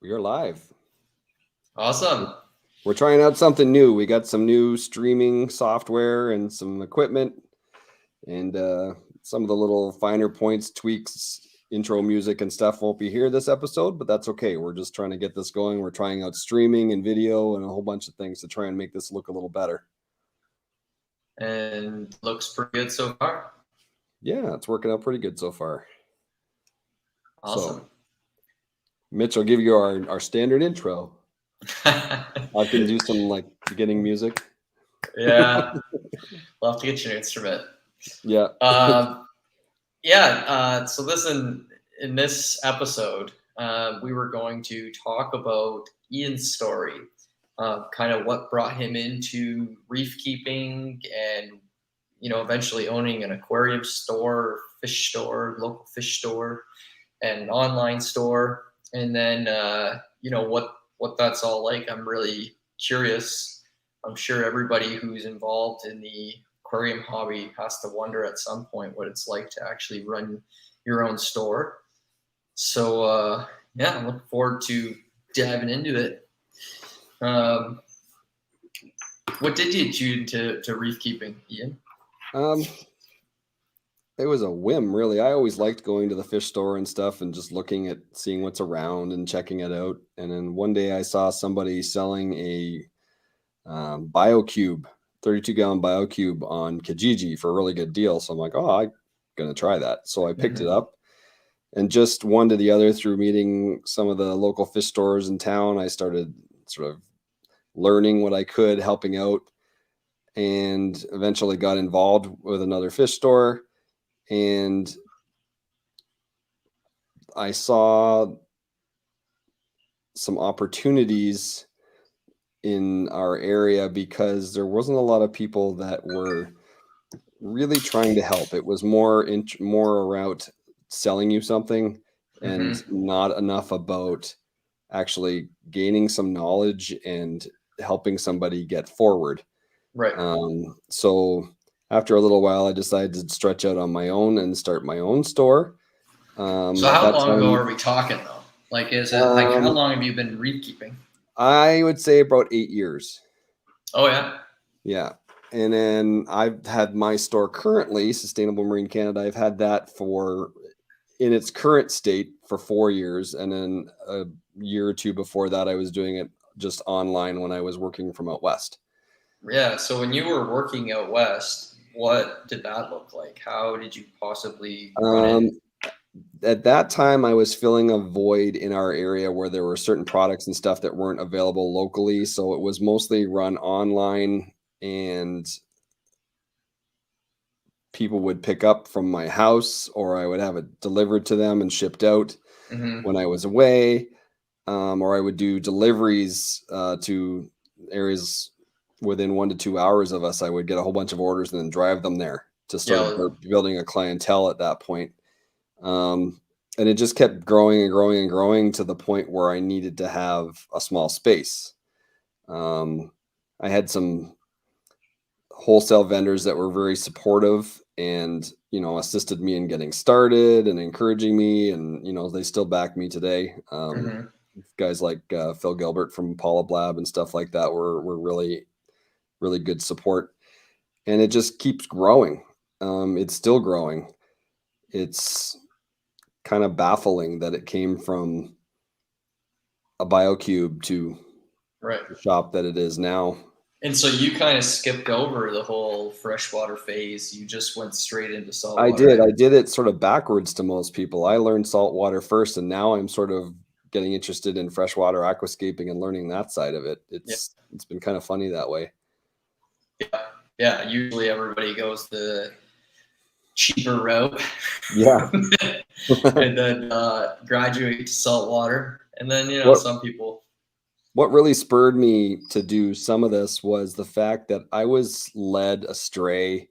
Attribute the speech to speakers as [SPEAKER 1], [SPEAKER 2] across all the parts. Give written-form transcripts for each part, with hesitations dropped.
[SPEAKER 1] We are live.
[SPEAKER 2] Awesome.
[SPEAKER 1] We're trying out something new. We got some new streaming software and some equipment, and some of the little finer points, tweaks, intro music, and stuff won't be here this episode, but that's okay. We're just trying to get this going. We're trying out streaming and video and a whole bunch of things to try and make this look a little better.
[SPEAKER 2] And looks pretty good so far.
[SPEAKER 1] Yeah, it's working out pretty good so far.
[SPEAKER 2] Awesome.
[SPEAKER 1] So, Mitch, I'll give you our standard intro. I can do some like beginning music.
[SPEAKER 2] Yeah. We'll have to get you an instrument.
[SPEAKER 1] Yeah.
[SPEAKER 2] So in this episode, we were going to talk about Ian's story, kind of what brought him into reef keeping and, eventually owning an aquarium store, fish store, local fish store, and an online store. And then, what that's all like. I'm really curious. I'm sure everybody who's involved in the aquarium hobby has to wonder at some point what it's like to actually run your own store. So, I'm looking forward to diving into it. What did you tune to reef keeping, Ian?
[SPEAKER 1] It was a whim, really. I always liked going to the fish store and stuff and just looking at seeing what's around and checking it out. And then one day I saw somebody selling a BioCube, 32-gallon BioCube on Kijiji for a really good deal. So I'm like, oh, I'm going to try that. So I picked it up, and just one to the other through meeting some of the local fish stores in town, I started sort of learning what I could, helping out, and eventually got involved with another fish store. And I saw some opportunities in our area because there wasn't a lot of people that were really trying to help. It was more around selling you something and not enough about actually gaining some knowledge and helping somebody get forward.
[SPEAKER 2] Right.
[SPEAKER 1] So after a little while, I decided to stretch out on my own and start my own store.
[SPEAKER 2] So how long ago are we talking, though? Like, is it like how long have you been reef keeping?
[SPEAKER 1] I would say about 8 years.
[SPEAKER 2] Oh, yeah?
[SPEAKER 1] Yeah. And then I've had my store currently, Sustainable Marine Canada. I've had that in its current state for 4 years. And then a year or two before that, I was doing it just online when I was working from out west.
[SPEAKER 2] Yeah. So when you were working out west, what did that look like? How did you possibly run it?
[SPEAKER 1] At that time, I was filling a void in our area where there were certain products and stuff that weren't available locally. So it was mostly run online, and people would pick up from my house, or I would have it delivered to them and shipped out when I was away. Or I would do deliveries to areas within 1 to 2 hours of us. I would get a whole bunch of orders and then drive them there to start building a clientele at that point. And it just kept growing and growing and growing to the point where I needed to have a small space. I had some wholesale vendors that were very supportive and, assisted me in getting started and encouraging me. And, they still back me today. Guys like Phil Gilbert from Paula Blab and stuff like that were really, really good support. And it just keeps growing. It's still growing. It's kind of baffling that it came from a BioCube to the shop that it is now.
[SPEAKER 2] And so you kind of skipped over the whole freshwater phase. You just went straight into saltwater.
[SPEAKER 1] I did. I did it sort of backwards to most people. I learned saltwater first, and now I'm sort of getting interested in freshwater aquascaping and learning that side of it. It's been kind of funny that way.
[SPEAKER 2] Yeah. Usually everybody goes the cheaper route.
[SPEAKER 1] Yeah.
[SPEAKER 2] And then graduate to saltwater. And then, some people.
[SPEAKER 1] What really spurred me to do some of this was the fact that I was led astray.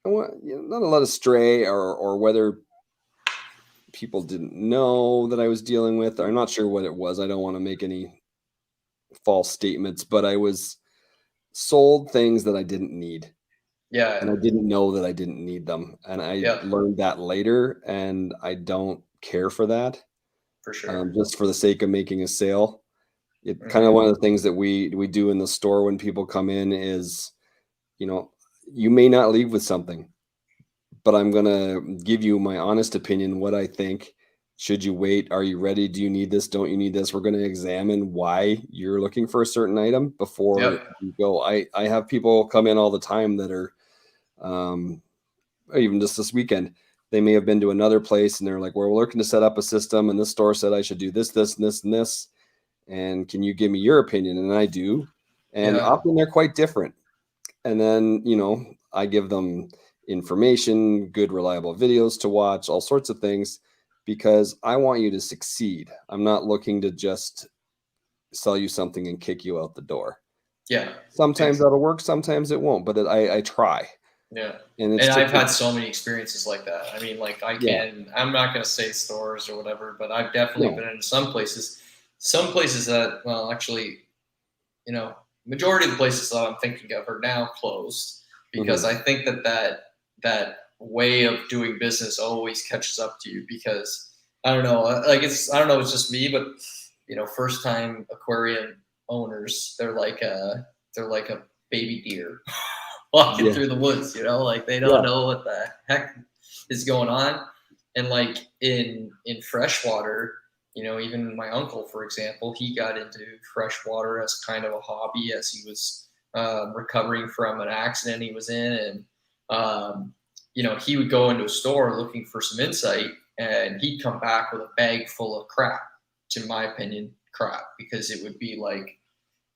[SPEAKER 1] Not led astray, or whether people didn't know that I was dealing with. I'm not sure what it was. I don't want to make any false statements, but I was sold things that I didn't need.
[SPEAKER 2] Yeah.
[SPEAKER 1] And I didn't know that I didn't need them. And I learned that later, and I don't care for that.
[SPEAKER 2] for sure.
[SPEAKER 1] just for the sake of making a sale. It kind of
[SPEAKER 2] Mm-hmm.
[SPEAKER 1] one of the things that we do in the store when people come in is, you may not leave with something, but I'm gonna give you my honest opinion, what I think. Should you wait? Are you ready? Do you need this? Don't you need this? We're gonna examine why you're looking for a certain item before
[SPEAKER 2] Yep.
[SPEAKER 1] you go. I have people come in all the time that are, um, even just this weekend, they may have been to another place and they're like, "Well, we're looking to set up a system, and this store said I should do this, this, and this, and this. And can you give me your opinion?" And I do, and
[SPEAKER 2] Yeah.
[SPEAKER 1] often they're quite different. And then, I give them information, good, reliable videos to watch, all sorts of things, because I want you to succeed. I'm not looking to just sell you something and kick you out the door.
[SPEAKER 2] Yeah.
[SPEAKER 1] Sometimes
[SPEAKER 2] Ex-
[SPEAKER 1] that'll work, sometimes it won't, but I try.
[SPEAKER 2] Yeah.
[SPEAKER 1] And it's
[SPEAKER 2] And
[SPEAKER 1] just,
[SPEAKER 2] I've had so many experiences like that. I mean, like
[SPEAKER 1] yeah,
[SPEAKER 2] I'm not going to say stores or whatever, but I've definitely
[SPEAKER 1] no,
[SPEAKER 2] been in some places that, well, actually, majority of the places that I'm thinking of are now closed because
[SPEAKER 1] hmm
[SPEAKER 2] I think that way of doing business always catches up to you because I don't know, I don't know, it's just me, but first time aquarium owners, they're like a baby deer walking
[SPEAKER 1] yeah,
[SPEAKER 2] through the woods, like they don't
[SPEAKER 1] yeah,
[SPEAKER 2] know what the heck is going on. And like in freshwater, even my uncle, for example, he got into freshwater as kind of a hobby as he was recovering from an accident he was in. And, he would go into a store looking for some insight and he'd come back with a bag full of crap, to my opinion, crap, because it would be like,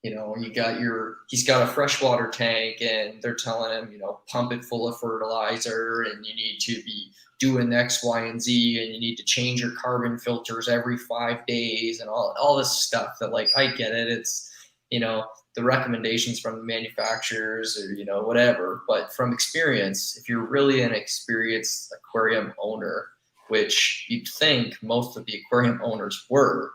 [SPEAKER 2] he's got a freshwater tank and they're telling him, pump it full of fertilizer and you need to be doing X, Y, and Z, and you need to change your carbon filters every 5 days and all this stuff that, like, I get it. It's, the recommendations from the manufacturers or, whatever. But from experience, if you're really an experienced aquarium owner, which you'd think most of the aquarium owners were,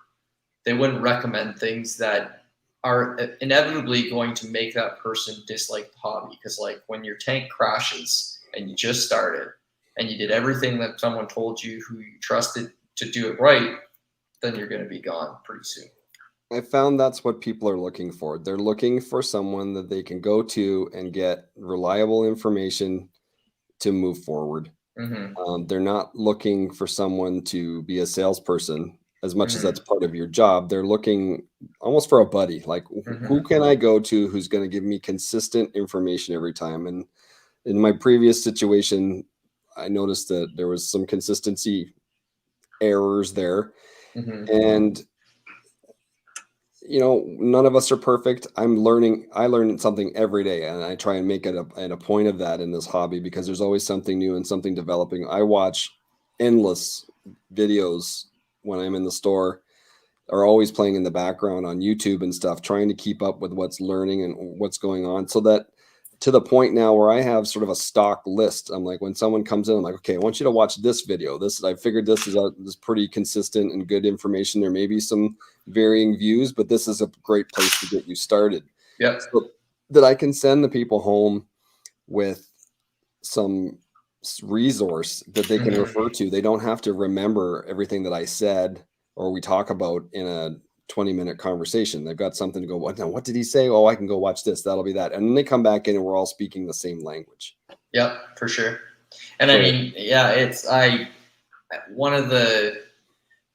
[SPEAKER 2] they wouldn't recommend things that are inevitably going to make that person dislike the hobby. Because, like, when your tank crashes and you just started and you did everything that someone told you who you trusted to do it right, then you're going to be gone pretty soon.
[SPEAKER 1] I found that's what people are looking for. They're looking for someone that they can go to and get reliable information to move forward.
[SPEAKER 2] Mm-hmm.
[SPEAKER 1] They're not looking for someone to be a salesperson as much as
[SPEAKER 2] Mm-hmm.
[SPEAKER 1] that's part of your job. They're looking almost for a buddy. Like, who
[SPEAKER 2] Mm-hmm.
[SPEAKER 1] can I go to who's going to give me consistent information every time? And in my previous situation, I noticed that there was some consistency errors there.
[SPEAKER 2] Mm-hmm.
[SPEAKER 1] And none of us are perfect. I learn something every day, and I try and make it a point of that in this hobby, because there's always something new and something developing. I watch endless videos when I'm in the store, are always playing in the background on YouTube and stuff, trying to keep up with what's learning and what's going on, so that, to the point now where I have sort of a stock list. I'm like, when someone comes in, I'm like, okay, I want you to watch this video. I figured this is pretty consistent and good information. There may be some varying views, but this is a great place to get you started,
[SPEAKER 2] Yep.
[SPEAKER 1] so that I can send the people home with some resource that they can
[SPEAKER 2] Mm-hmm.
[SPEAKER 1] refer to. They don't have to remember everything that I said or we talk about in a 20-minute conversation. They've got something to go, what did he say? Oh, I can go watch this. That'll be that. And then they come back in and we're all speaking the same language.
[SPEAKER 2] Yep, for sure. And I
[SPEAKER 1] So,
[SPEAKER 2] mean, yeah, one of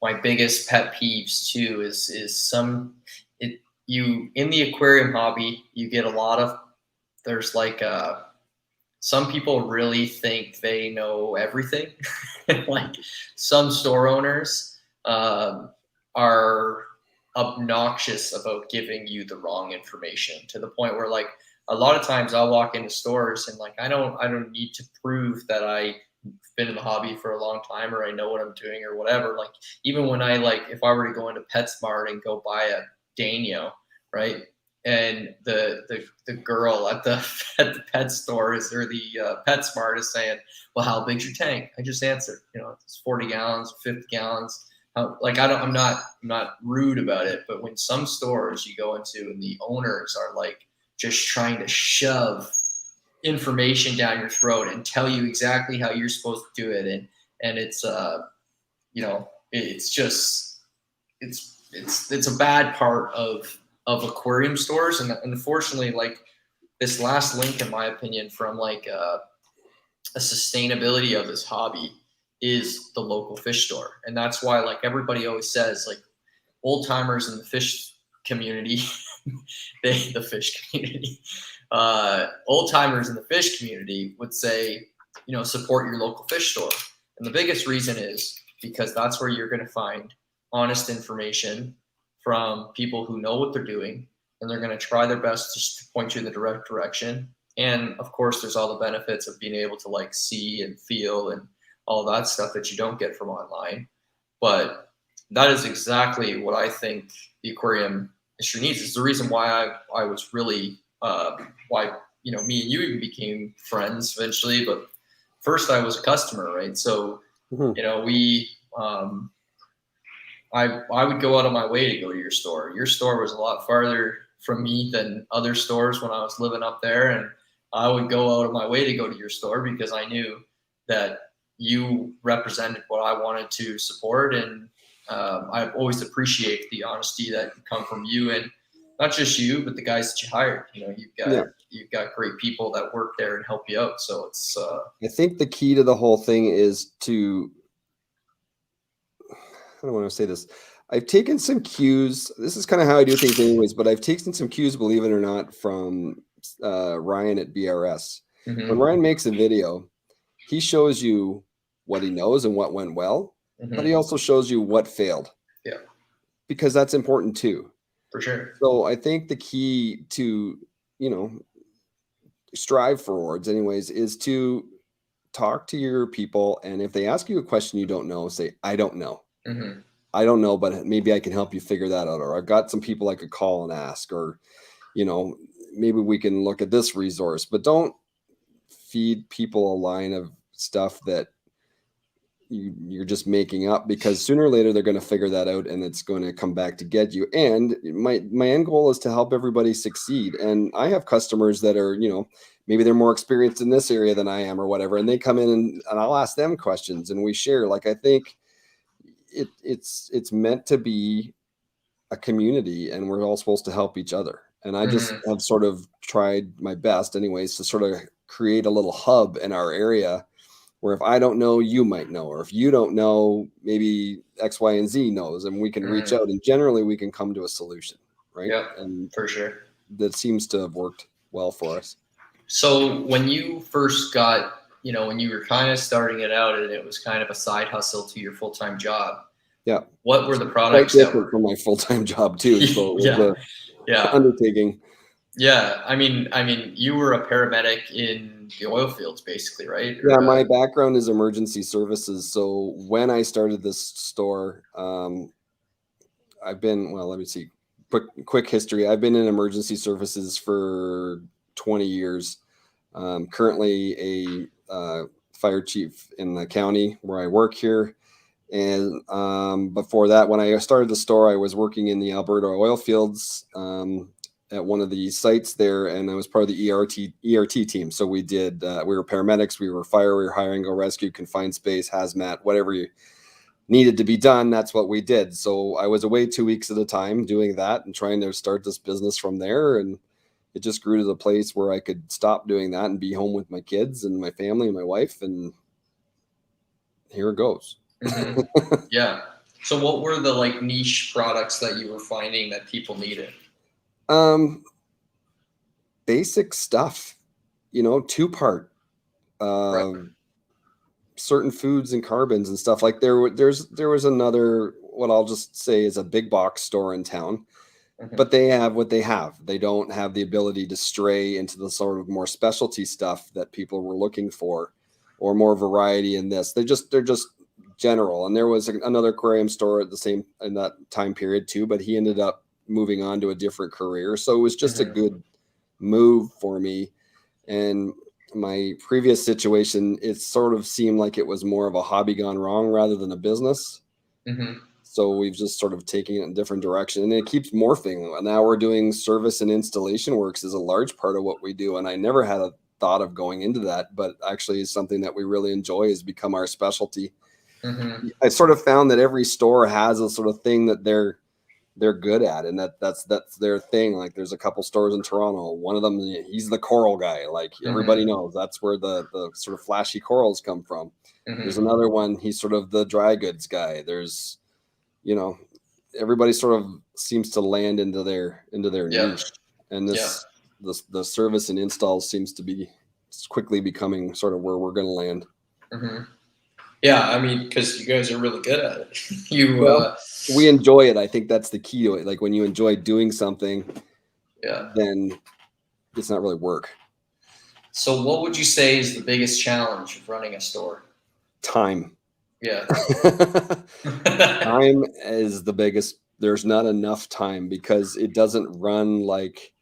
[SPEAKER 2] my biggest pet peeves too is you in the aquarium hobby, you get a lot of, there's like some people really think they know everything. Like some store owners are obnoxious about giving you the wrong information, to the point where, like, a lot of times I'll walk into stores and, like, I don't need to prove that I've been in the hobby for a long time or I know what I'm doing or whatever. Like, even when if I were to go into PetSmart and go buy a Dano, right? And the girl at the at the pet store or the PetSmart is saying, "Well, how big's your tank?" I just answered, it's 40 gallons, 50 gallons. I'm not rude about it, but when some stores you go into and the owners are like just trying to shove information down your throat and tell you exactly how you're supposed to do it, and it's it's just it's a bad part of aquarium stores, and unfortunately, like this last link, in my opinion, from like a sustainability of this hobby is the local fish store, and that's why like everybody always says like old timers in the fish community, the fish community, old timers in the fish community would say, you know, support your local fish store, and the biggest reason is because that's where you're going to find honest information from people who know what they're doing, and they're going to try their best to point you in the direct direction. And of course, there's all the benefits of being able to like see and feel and all that stuff that you don't get from online. But that is exactly what I think the aquarium industry needs. It's the reason why I was really why, you know, me and you even became friends eventually. But first, I was a customer, right? So you know, I would go out of my way to go to your store. Your store was a lot farther from me than other stores when I was living up there, and I would go out of my way to go to your store because I knew that you represented what I wanted to support, and I always appreciate the honesty that come from you, and not just you, but the guys that you hired. You know, you've got great people that work there and help you out. So it's.
[SPEAKER 1] I think the key to the whole thing is to. I don't want to say this. I've taken some cues. This is kind of how I do things anyways, but I've taken some cues, believe it or not, from Ryan at BRS. When Ryan makes a video, he shows you what he knows and what went well, but he also shows you what failed.
[SPEAKER 2] Yeah.
[SPEAKER 1] Because that's important too.
[SPEAKER 2] For sure.
[SPEAKER 1] So I think the key to, you know, strive forwards anyways, is to talk to your people. And if they ask you a question you don't know, say, I don't know. I don't know, but maybe I can help you figure that out. Or I've got some people I could call and ask, or, you know, maybe we can look at this resource, but don't feed people a line of stuff that you're just making up, because sooner or later they're going to figure that out and it's going to come back to get you. And my end goal is to help everybody succeed. And I have customers that are, you know, maybe they're more experienced in this area than I am or whatever, and they come in and I'll ask them questions and we share. Like, I think it's meant to be a community, and we're all supposed to help each other. And I just have sort of tried my best anyways to sort of create a little hub in our area where if I don't know, you might know, or if you don't know, maybe X, Y, and Z knows, and we can reach out, and generally we can come to a solution, right?
[SPEAKER 2] Yeah,
[SPEAKER 1] and
[SPEAKER 2] for sure.
[SPEAKER 1] That seems to have worked well for us.
[SPEAKER 2] So when you first got, you know, when you were kind of starting it out and it was kind of a side hustle to your full-time job,
[SPEAKER 1] yeah,
[SPEAKER 2] what were the products that were
[SPEAKER 1] from my full-time job too? So it was
[SPEAKER 2] yeah,
[SPEAKER 1] undertaking.
[SPEAKER 2] Yeah, I mean, you were a paramedic in the oil fields, basically, right?
[SPEAKER 1] Yeah, my background is emergency services. So when I started this store, I've been, well, let me see, quick history. I've been in emergency services for 20 years. Currently a fire chief in the county where I work here. And before that, when I started the store, I was working in the Alberta oil fields at one of the sites there, and I was part of the ERT team. So we did, we were paramedics, we were fire, we were hire and go rescue, confined space, hazmat, whatever you needed to be done, that's what we did. So I was away 2 weeks at a time doing that and trying to start this business from there. And it just grew to the place where I could stop doing that and be home with my kids and my family and my wife, and here it goes.
[SPEAKER 2] Yeah. So what were the like niche products that you were finding that people needed?
[SPEAKER 1] Basic stuff, you know, 2-part, certain foods and carbons and stuff. Like there was another, what I'll just say is a big box store in town, but they have what they have. They don't have the ability to stray into the sort of more specialty stuff that people were looking for, or more variety in this. They're just general. And there was another aquarium store at the same, in that time period too, but he ended up moving on to a different career. So it was just a good move for me. And my previous situation, it sort of seemed like it was more of a hobby gone wrong rather than a business. So we've just sort of taken it in a different direction, and it keeps morphing. Now we're doing service and installation works is a large part of what we do. And I never had a thought of going into that, but actually is something that we really enjoy, has become our specialty. I sort of found that every store has a sort of thing that they're good at, and that's their thing. Like there's a couple stores in Toronto. One of them, he's the coral guy. Like everybody knows that's where the sort of flashy corals come from. There's another one, he's sort of the dry goods guy. There's, everybody sort of seems to land into their niche, and the service and installs seems to be quickly becoming sort of where we're going to land.
[SPEAKER 2] Yeah, I mean, because you guys are really good at it.
[SPEAKER 1] We enjoy it. I think that's the key to it. Like when you enjoy doing something, then it's not really work.
[SPEAKER 2] So what would you say is the biggest challenge of running a store?
[SPEAKER 1] Time.
[SPEAKER 2] Yeah.
[SPEAKER 1] Time is the biggest. There's not enough time because it doesn't run like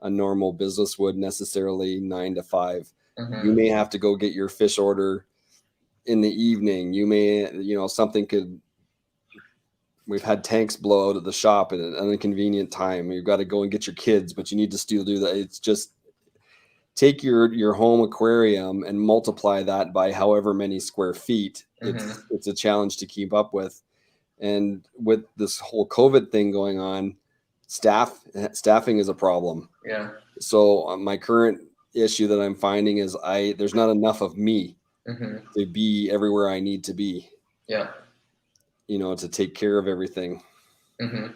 [SPEAKER 1] a normal business would necessarily 9 to 5. You may have to go get your fish order in the evening. You may, we've had tanks blow out at the shop at an inconvenient time. You've got to go and get your kids, but you need to still do that. It's just take your home aquarium and multiply that by however many square feet. It's a challenge to keep up with. And with this whole COVID thing going on, staffing is a problem.
[SPEAKER 2] Yeah.
[SPEAKER 1] So my current issue that I'm finding is there's not enough of me to be everywhere I need to be.
[SPEAKER 2] Yeah.
[SPEAKER 1] To take care of everything.
[SPEAKER 2] And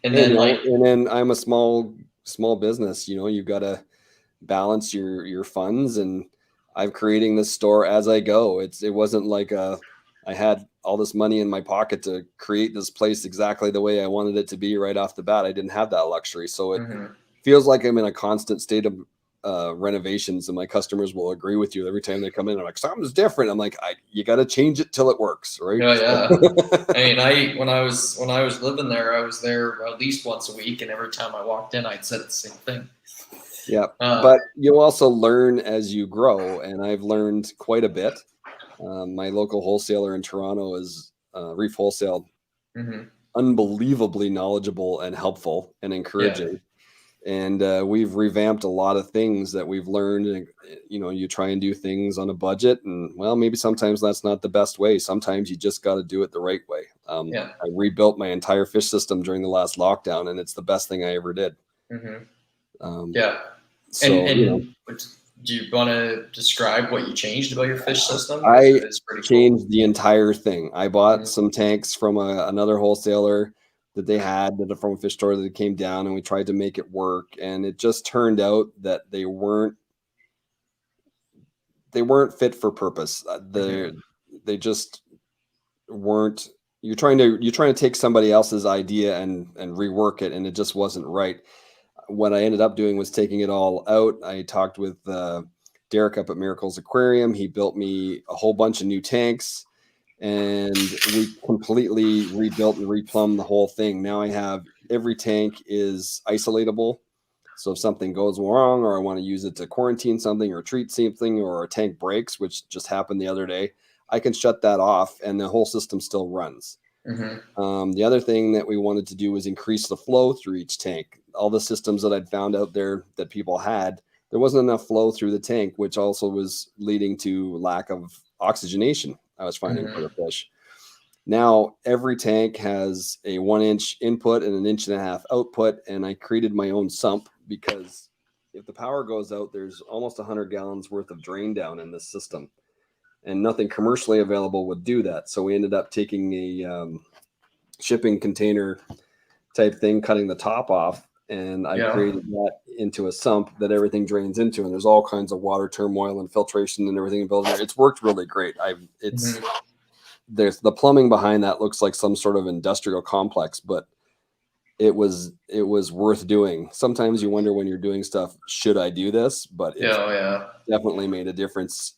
[SPEAKER 2] then
[SPEAKER 1] I'm a small business. You've got to balance your funds, and I'm creating this store as I go. It wasn't like I had all this money in my pocket to create this place exactly the way I wanted it to be right off the bat. I didn't have that luxury, so it feels like I'm in a constant state of renovations, and my customers will agree with you every time they come in. I'm like, something's different. I'm like, you got to change it till it works, right?
[SPEAKER 2] Yeah. I mean, when I was living there, I was there at least once a week, and every time I walked in, I'd said the same thing.
[SPEAKER 1] Yeah, but you also learn as you grow, and I've learned quite a bit. My local wholesaler in Toronto is Reef Wholesale, unbelievably knowledgeable and helpful and encouraging. Yeah. And we've revamped a lot of things that we've learned. And, you try and do things on a budget, and maybe sometimes that's not the best way. Sometimes you just got to do it the right way. I rebuilt my entire fish system during the last lockdown, and it's the best thing I ever did.
[SPEAKER 2] So, do you want to describe what you changed about your fish system?
[SPEAKER 1] I changed the entire thing. I bought some tanks from another wholesaler that they had from a fish store that came down, and we tried to make it work. And it just turned out that they weren't fit for purpose. They just weren't. You're trying to take somebody else's idea and rework it, and it just wasn't right. What I ended up doing was taking it all out. I talked with Derek up at Miracles Aquarium. He built me a whole bunch of new tanks, and we completely rebuilt and replumbed the whole thing. Now I have every tank is isolatable. So if something goes wrong, or I want to use it to quarantine something or treat something, or a tank breaks, which just happened the other day, I can shut that off and the whole system still runs. The other thing that we wanted to do was increase the flow through each tank. All the systems that I'd found out there that people had, there wasn't enough flow through the tank, which also was leading to lack of oxygenation I was finding for the fish. Now every tank has a 1-inch input and an 1.5-inch output, and I created my own sump because if the power goes out, there's almost 100 gallons worth of drain down in this system, and nothing commercially available would do that. So we ended up taking a shipping container type thing, cutting the top off, and I created that into a sump that everything drains into, and there's all kinds of water turmoil and filtration and everything built there. It's worked really great. There's the plumbing behind that looks like some sort of industrial complex, but it was worth doing. Sometimes you wonder when you're doing stuff, should I do this? But it definitely made a difference.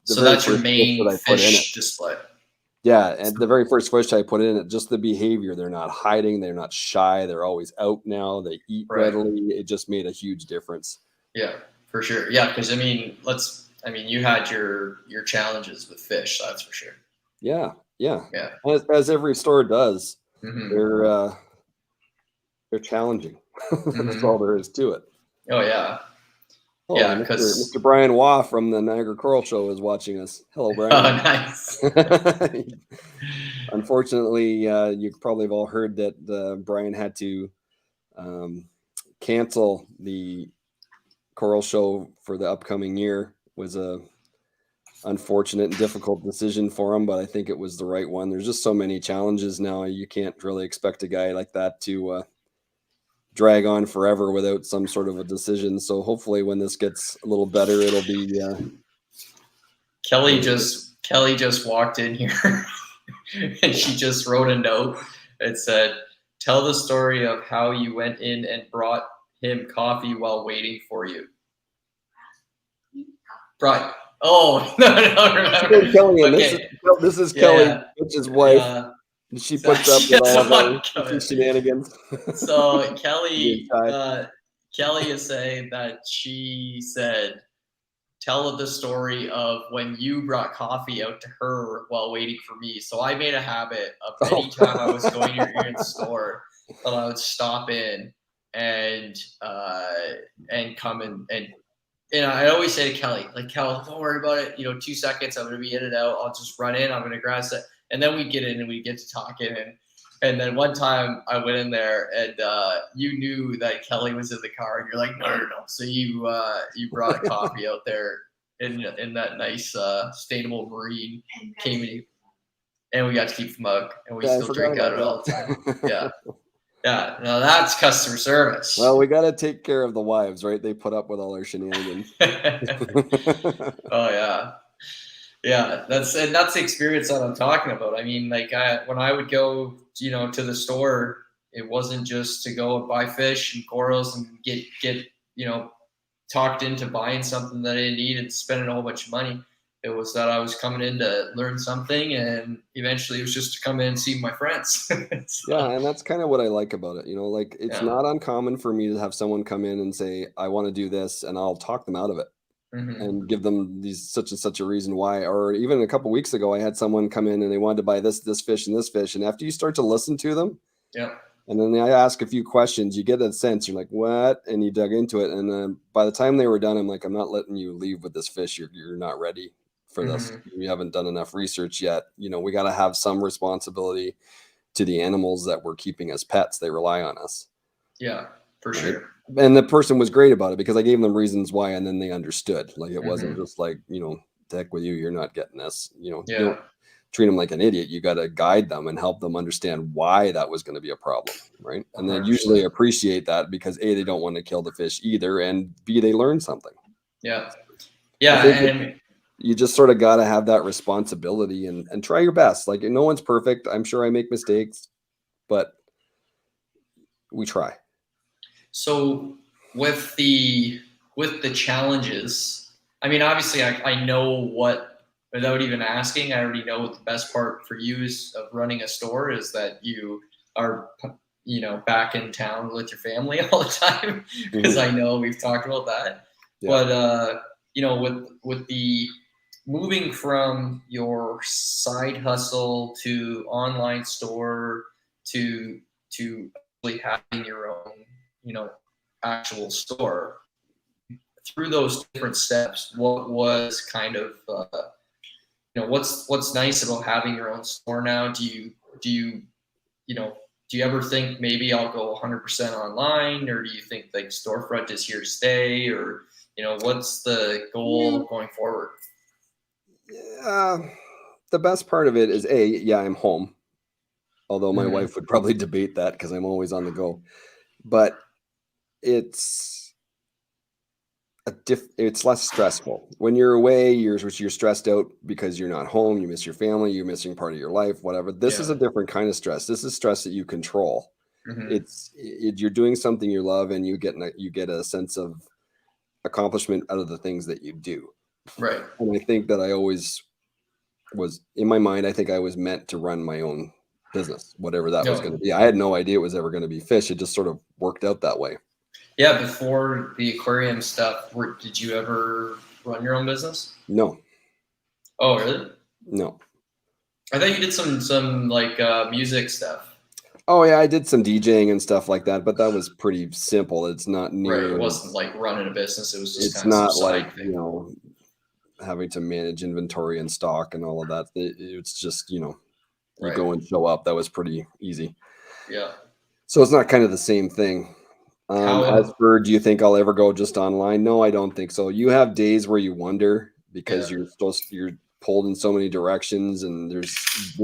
[SPEAKER 2] So that's your main fish display.
[SPEAKER 1] Yeah, and the very first fish I put in it, just the behavior. They're not hiding. They're not shy. They're always out now. They eat readily. It just made a huge difference.
[SPEAKER 2] Yeah, for sure. Yeah, because you had your challenges with fish, that's for sure.
[SPEAKER 1] Yeah. As every store does, they're challenging. That's all there is to it.
[SPEAKER 2] Oh yeah.
[SPEAKER 1] Oh,
[SPEAKER 2] Yeah,
[SPEAKER 1] Mr. Brian Waugh from the Niagara Coral Show is watching us. Hello, Brian.
[SPEAKER 2] Oh, nice.
[SPEAKER 1] Unfortunately, you probably have all heard that Brian had to cancel the Coral Show for the upcoming year. Was a unfortunate and difficult decision for him, but I think it was the right one. There's just so many challenges now. You can't really expect a guy like that to drag on forever without some sort of a decision. So hopefully when this gets a little better, it'll be
[SPEAKER 2] Kelly just walked in here and she just wrote a note. It said, "Tell the story of how you went in and brought him coffee while waiting for you." Right. Oh, no, remember.
[SPEAKER 1] Kelly, and okay. This is Kelly, which is wife. She puts up with all of our shenanigans.
[SPEAKER 2] So Kelly is saying that she said, "Tell the story of when you brought coffee out to her while waiting for me." So I made a habit of any time I was going to your store that I would stop in and come in and I always say to Kelly, like, "Kel, don't worry about it. 2 seconds, I'm going to be in and out. I'll just run in. I'm going to grab it." And then we get in and we get to talking. And then one time I went in there and you knew that Kelly was in the car and you're like, no. So you brought a coffee out there in that nice sustainable marine, came in, and we got to keep the mug and we still drink out of it all the time. Yeah. Yeah, no, that's customer service.
[SPEAKER 1] Well, we got to take care of the wives, right? They put up with all our shenanigans.
[SPEAKER 2] Oh, yeah. That's the experience that I'm talking about. I mean, like when I would go, to the store, it wasn't just to go and buy fish and corals and get talked into buying something that I didn't need and spending a whole bunch of money. It was that I was coming in to learn something, and eventually it was just to come in and see my friends. So.
[SPEAKER 1] Yeah, and that's kind of what I like about it. Like it's not uncommon for me to have someone come in and say, "I want to do this," and I'll talk them out of it and give them such and such a reason why. Or even a couple of weeks ago, I had someone come in and they wanted to buy this fish and this fish, and after you start to listen to them, and then I ask a few questions, you get that sense. You're like, "What?" And you dug into it, and by the time they were done, I'm like, "I'm not letting you leave with this fish. You're not ready for this. You haven't done enough research yet. We got to have some responsibility to the animals that we're keeping as pets. They rely on us."
[SPEAKER 2] Yeah, for sure.
[SPEAKER 1] And the person was great about it because I gave them reasons why, and then they understood. Like it wasn't just like, the heck with you, you're not getting this. You don't treat them like an idiot. You got to guide them and help them understand why that was going to be a problem, right? And they usually appreciate that because A, they don't want to kill the fish either, and B, they learn something.
[SPEAKER 2] Yeah. And
[SPEAKER 1] you just sort of got to have that responsibility and try your best. Like no one's perfect. I'm sure I make mistakes, but we try.
[SPEAKER 2] So with the challenges, I mean, obviously I know what, without even asking, I already know what the best part for you is of running a store is that you are, back in town with your family all the time, because I know we've talked about that. Yeah. But, with the moving from your side hustle to online store to actually having your own, actual store, through those different steps, what was kind of, what's nice about having your own store now? Do you ever think maybe I'll go 100% online, or do you think like storefront is here to stay, or, what's the goal going forward?
[SPEAKER 1] The best part of it is I'm home. Although my wife would probably debate that because I'm always on the go, but it's less stressful. When you're away, you're stressed out because you're not home. You miss your family. You're missing part of your life. Whatever. This is a different kind of stress. This is stress that you control. You're doing something you love, and you get a sense of accomplishment out of the things that you do.
[SPEAKER 2] Right.
[SPEAKER 1] And I think that I always was in my mind. I think I was meant to run my own business, whatever that was going to be. I had no idea it was ever going to be fish. It just sort of worked out that way.
[SPEAKER 2] Yeah, before the aquarium stuff, did you ever run your own business?
[SPEAKER 1] No.
[SPEAKER 2] Oh, really?
[SPEAKER 1] No.
[SPEAKER 2] I thought you did some like music stuff.
[SPEAKER 1] Oh yeah, I did some DJing and stuff like that, but that was pretty simple. It's not
[SPEAKER 2] Right. It
[SPEAKER 1] near
[SPEAKER 2] wasn't
[SPEAKER 1] as
[SPEAKER 2] like running a business. It was just
[SPEAKER 1] it's
[SPEAKER 2] kind of some
[SPEAKER 1] not like,
[SPEAKER 2] side thing.
[SPEAKER 1] having to manage inventory and stock and all of that. It's just, you
[SPEAKER 2] Right.
[SPEAKER 1] go and show up. That was pretty easy.
[SPEAKER 2] Yeah.
[SPEAKER 1] So it's not kind of the same thing. As
[SPEAKER 2] How?
[SPEAKER 1] for, do you think I'll ever go just online? No, I don't think so. You have days where you wonder
[SPEAKER 2] Yeah.
[SPEAKER 1] because you're pulled in so many directions, and there's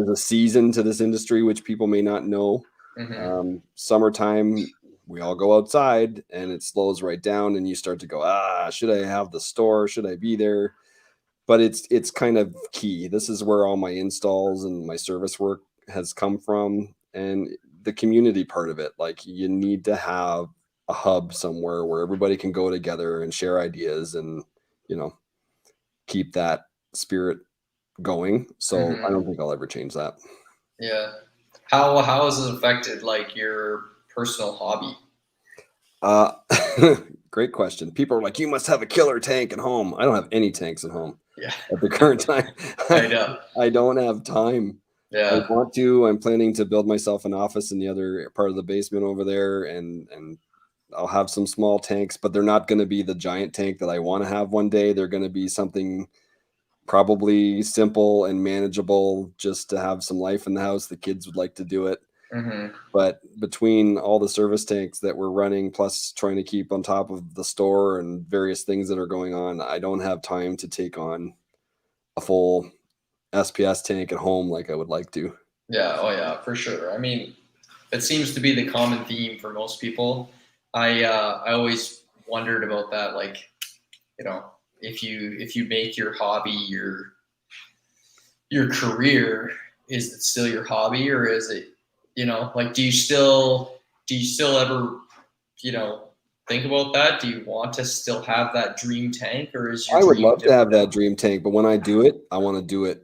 [SPEAKER 1] a season to this industry which people may not know. Summertime, we all go outside and it slows right down, and you start to go, should I have the store? Should I be there? But it's kind of key. This is where all my installs and my service work has come from, and the community part of it. Like, you need to have a hub somewhere where everybody can go together and share ideas and, keep that spirit going. So I don't think I'll ever change that.
[SPEAKER 2] Yeah. How has it affected like your personal hobby?
[SPEAKER 1] Uh, Great question. People are like, you must have a killer tank at home. I don't have any tanks at home.
[SPEAKER 2] Yeah.
[SPEAKER 1] At the current time.
[SPEAKER 2] I know.
[SPEAKER 1] I don't have time. I
[SPEAKER 2] Yeah.
[SPEAKER 1] want to. I'm planning to build myself an office in the other part of the basement over there, and I'll have some small tanks, but they're not going to be the giant tank that I want to have one day. They're going to be something probably simple and manageable, just to have some life in the house. The kids would like to do it. But between all the service tanks that we're running, plus trying to keep on top of the store and various things that are going on, I don't have time to take on a full SPS tank at home like I would like to.
[SPEAKER 2] Yeah. Oh yeah, for sure. I mean, it seems to be the common theme for most people. I always wondered about that. Like, if you make your hobby your career, is it still your hobby, or is it, like, do you still ever, think about that? Do you want to still have that dream tank, or is your
[SPEAKER 1] I would
[SPEAKER 2] dream
[SPEAKER 1] love to have
[SPEAKER 2] different now?
[SPEAKER 1] that dream tank, but when I do it, I want to do it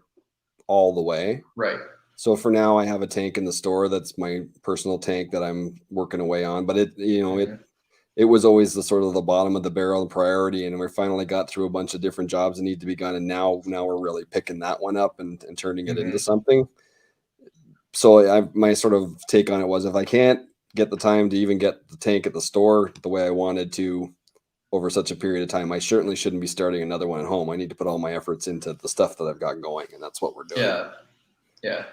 [SPEAKER 1] all the way.
[SPEAKER 2] Right.
[SPEAKER 1] So for now, I have a tank in the store that's my personal tank that I'm working away on. But it was always the sort of the bottom of the barrel priority, and we finally got through a bunch of different jobs that need to be done, and now we're really picking that one up and turning it into something. So my sort of take on it was, if I can't get the time to even get the tank at the store the way I wanted to over such a period of time, I certainly shouldn't be starting another one at home. I need to put all my efforts into the stuff that I've got going, and that's what we're doing.
[SPEAKER 2] Yeah. Yeah.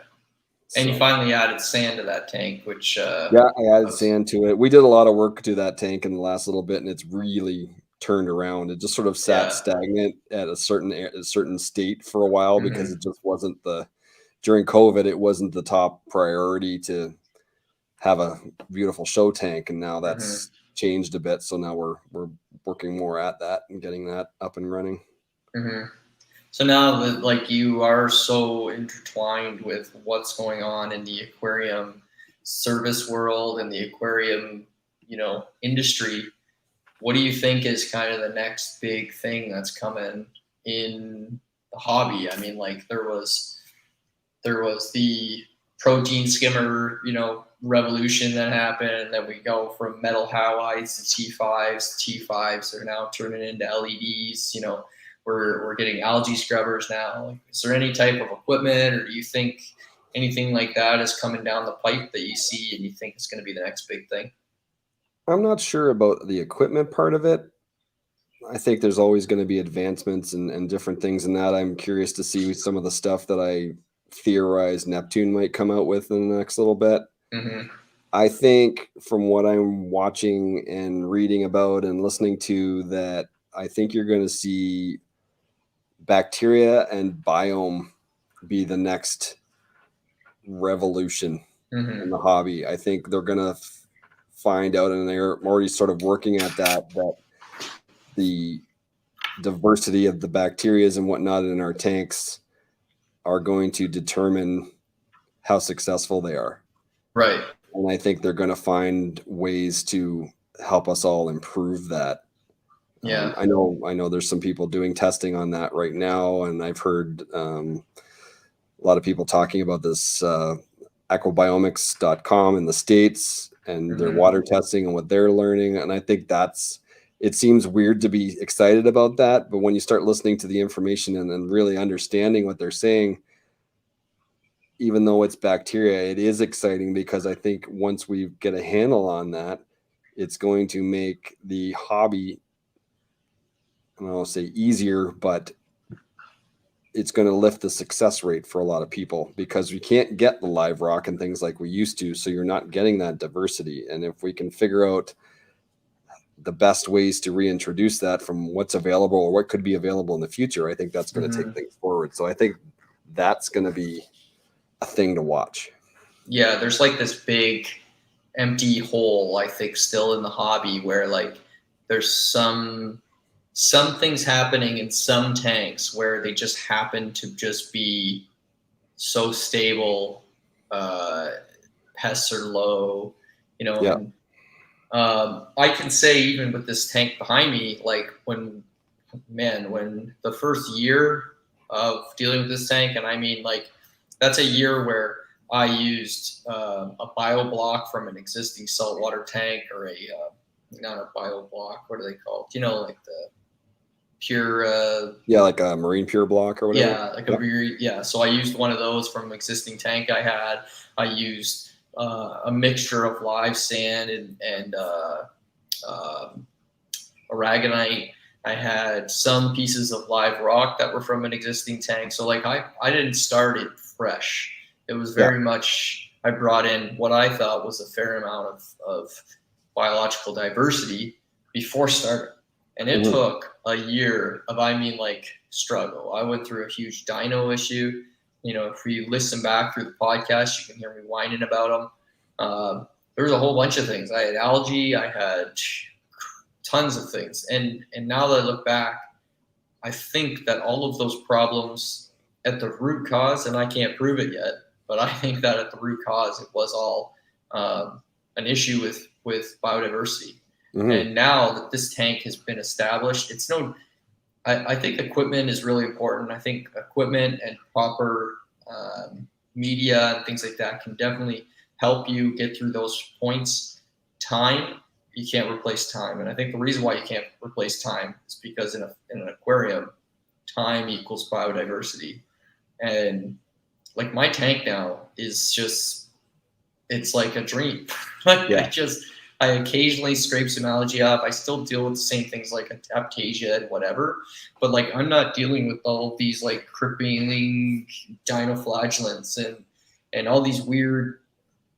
[SPEAKER 2] And you
[SPEAKER 1] So,
[SPEAKER 2] finally added sand to that tank, which
[SPEAKER 1] yeah, I added sand to it. We did a lot of work to that tank in the last little bit, and it's really turned around. It just sort of sat stagnant at a certain state for a while because it just wasn't during COVID, it wasn't the top priority to have a beautiful show tank, and now that's changed a bit. So now we're working more at that and getting that up and running.
[SPEAKER 2] So now that, like, you are so intertwined with what's going on in the aquarium service world and the aquarium, industry, what do you think is kind of the next big thing that's coming in the hobby? I mean, like, there was the protein skimmer, revolution that happened, and then we go from metal halides to T5s. T5s are now turning into LEDs. We're getting algae scrubbers now. Like, is there any type of equipment, or do you think anything like that is coming down the pipe that you see and you think is going to be the next big thing?
[SPEAKER 1] I'm not sure about the equipment part of it. I think there's always going to be advancements and different things in that. I'm curious to see some of the stuff that I theorize Neptune might come out with in the next little bit. I think from what I'm watching and reading about and listening to, that I think you're going to see bacteria and biome be the next revolution in the hobby. I think they're going to find out, and they're already sort of working at that the diversity of the bacteria and whatnot in our tanks are going to determine how successful they are.
[SPEAKER 2] Right.
[SPEAKER 1] And I think they're going to find ways to help us all improve that.
[SPEAKER 2] Yeah.
[SPEAKER 1] I know there's some people doing testing on that right now, and I've heard a lot of people talking about this aquabiomics.com in the States and their water testing and what they're learning. And I think it seems weird to be excited about that, but when you start listening to the information and then really understanding what they're saying, even though it's bacteria, it is exciting because I think once we get a handle on that, it's going to make the hobby, I don't want to say easier, but it's going to lift the success rate for a lot of people because we can't get the live rock and things like we used to. So you're not getting that diversity. And if we can figure out the best ways to reintroduce that from what's available or what could be available in the future, I think that's going to take things forward. So I think that's going to be a thing to watch.
[SPEAKER 2] Yeah, there's like this big empty hole, I think, still in the hobby where like there's some things happening in some tanks where they just happen to just be so stable, pests are low,
[SPEAKER 1] Yeah.
[SPEAKER 2] and I can say even with this tank behind me, like when the first year of dealing with this tank, and I mean like that's a year where I used a bio block from an existing saltwater tank, or not a bio block, what are they called? Like the pure
[SPEAKER 1] like a marine pure block or whatever.
[SPEAKER 2] So I used one of those from an existing tank I had. I used a mixture of live sand and aragonite. I had some pieces of live rock that were from an existing tank. So like I didn't start it fresh. It was very much, I brought in what I thought was a fair amount of biological diversity before starting. And it took a year of, struggle. I went through a huge dino issue. If you listen back through the podcast, you can hear me whining about them. There was a whole bunch of things. I had algae. I had tons of things. And now that I look back, I think that all of those problems at the root cause, and I can't prove it yet, but I think that at the root cause, it was all an issue with biodiversity. And now that this tank has been established, I think equipment is really important. I think equipment and proper media and things like that can definitely help you get through those points. Time, you can't replace time. And I think the reason why you can't replace time is because in an aquarium, time equals biodiversity. And like my tank now is just, it's like a dream. I occasionally scrape some algae up. I still deal with the same things like aptasia and whatever, but like I'm not dealing with all these like crippling dinoflagellants and all these weird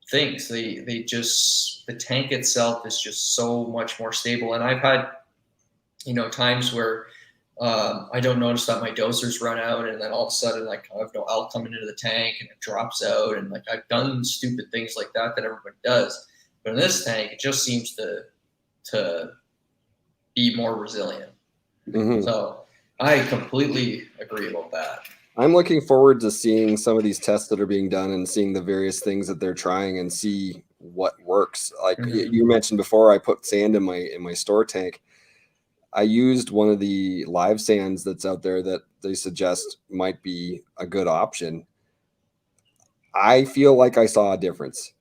[SPEAKER 2] things. The tank itself is just so much more stable. And I've had, times where I don't notice that my dosers run out, and then all of a sudden, like I have no alk coming into the tank and it drops out. And like I've done stupid things like that everybody does. But in this tank, it just seems to be more resilient. So I completely agree about that.
[SPEAKER 1] I'm looking forward to seeing some of these tests that are being done and seeing the various things that they're trying and see what works. Like you mentioned before, I put sand in my store tank. I used one of the live sands that's out there that they suggest might be a good option. I feel like I saw a difference.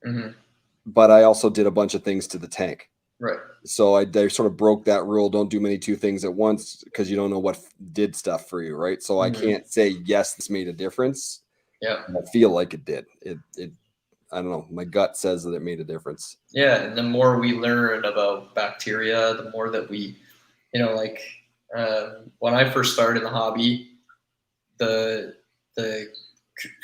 [SPEAKER 1] But I also did a bunch of things to the tank.
[SPEAKER 2] Right.
[SPEAKER 1] So I sort of broke that rule. Don't do two things at once because you don't know what did stuff for you. Right. So I can't say, yes, this made a difference.
[SPEAKER 2] Yeah.
[SPEAKER 1] I feel like it did. It I don't know. My gut says that it made a difference.
[SPEAKER 2] Yeah. And the more we learn about bacteria, the more that we, when I first started the hobby, the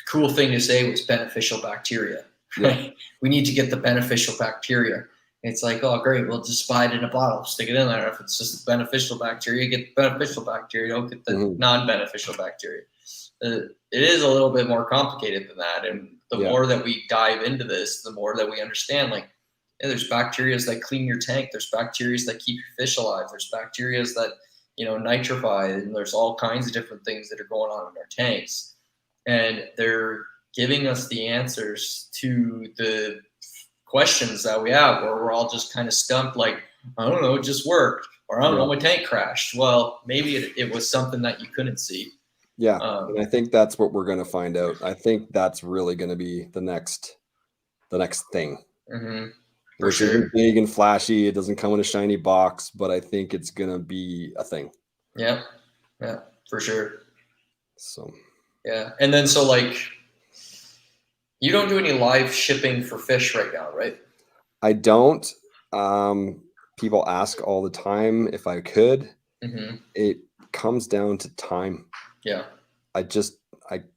[SPEAKER 2] cool thing to say was beneficial bacteria. Right? We need to get the beneficial bacteria. It's like, oh, great, we'll just buy it in a bottle, stick it in there. If it's just the beneficial bacteria, get the beneficial bacteria, don't get the non-beneficial bacteria. It is a little bit more complicated than that. And the more that we dive into this, the more that we understand, like, there's bacteria that clean your tank. There's bacteria that keep your fish alive. There's bacteria that, nitrify, and there's all kinds of different things that are going on in our tanks. And they're giving us the answers to the questions that we have, where we're all just kind of stumped, like, I don't know, it just worked, or I don't know, my tank crashed. Well, maybe it was something that you couldn't see.
[SPEAKER 1] Yeah, and I think that's what we're going to find out. I think that's really going to be the next thing.
[SPEAKER 2] For sure.
[SPEAKER 1] Isn't big and flashy. It doesn't come in a shiny box, but I think it's going to be a thing.
[SPEAKER 2] Yeah, for sure.
[SPEAKER 1] So.
[SPEAKER 2] Yeah, and then so like, You don't do any live shipping for fish right now, right?
[SPEAKER 1] I don't. People ask all the time if I could. It comes down to time.
[SPEAKER 2] Yeah.
[SPEAKER 1] I